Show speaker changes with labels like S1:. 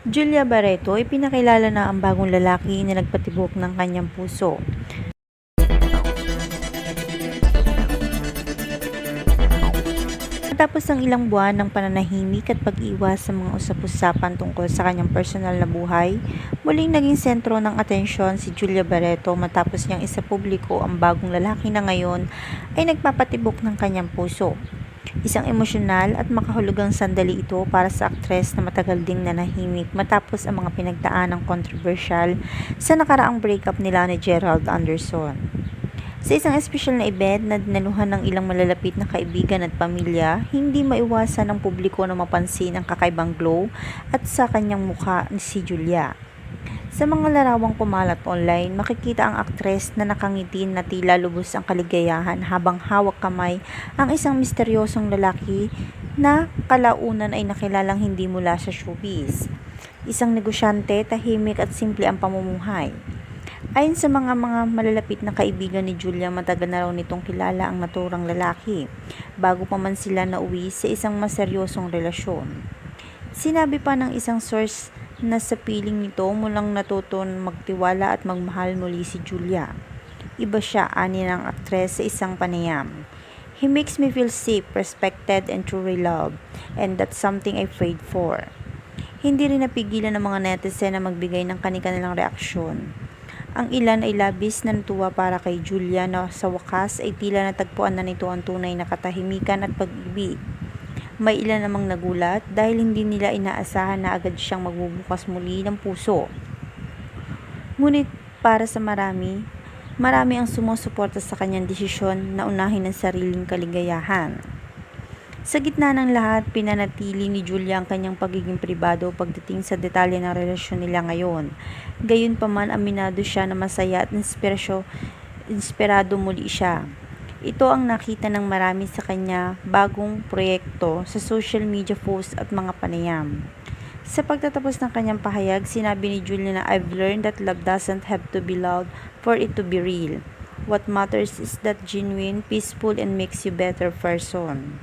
S1: Julia Barreto ipinakilala na ang bagong lalaki na nagpatibok ng kanyang puso. Matapos ang ilang buwan ng pananahimik at pag-iwas sa mga usap-usapan tungkol sa kanyang personal na buhay, muling naging sentro ng atensyon si Julia Barreto matapos niyang isapubliko ang bagong lalaki na ngayon ay nagpapatibok ng kanyang puso. Isang emosyonal at makahulugang sandali ito para sa aktres na matagal ding nanahimik matapos ang mga pinagdaan ng kontrobersyal sa nakaraang breakup nila ni Gerald Anderson. Sa isang espesyal na event na dinaluhan ng ilang malalapit na kaibigan at pamilya, hindi maiwasan ng publiko na mapansin ang kakaibang glow at sa kanyang mukha ni si Julia. Sa mga larawang kumalat online, makikita ang aktres na nakangiti na tila lubos ang kaligayahan habang hawak kamay ang isang misteryosong lalaki na kalaunan ay nakilalang hindi mula sa showbiz. Isang negosyante, tahimik at simple ang pamumuhay. Ayon sa mga malalapit na kaibigan ni Julia, matagal na raw nitong kilala ang naturang lalaki bago pa man sila nauwi sa isang maseryosong relasyon. Sinabi pa ng isang source na sa piling nito mulang natuton magtiwala at magmahal muli si Julia. Iba siya, ani ng aktres sa isang panayam. He makes me feel safe, respected, and truly loved, and that's something I prayed for. Hindi rin napigilan ng mga netizen na magbigay ng kani-kanilang reaksyon. Ang ilan ay labis na natuwa para kay Julia na sa wakas ay tila natagpuan na nito ang tunay na katahimikan at pag-ibig. May ilan namang nagulat dahil hindi nila inaasahan na agad siyang magbubukas muli ng puso. Ngunit para sa marami ang sumusuporta sa kanyang desisyon na unahin ang sariling kaligayahan. Sa gitna ng lahat, pinanatili ni Julia ang kanyang pagiging pribado pagdating sa detalye ng relasyon nila ngayon. Gayunpaman, aminado siya na masaya at inspirado muli siya. Ito ang nakita ng marami sa kanya bagong proyekto sa social media posts at mga panayam. Sa pagtatapos ng kanyang pahayag, sinabi ni Julia na I've learned that love doesn't have to be loud for it to be real. What matters is that genuine, peaceful, and makes you better person.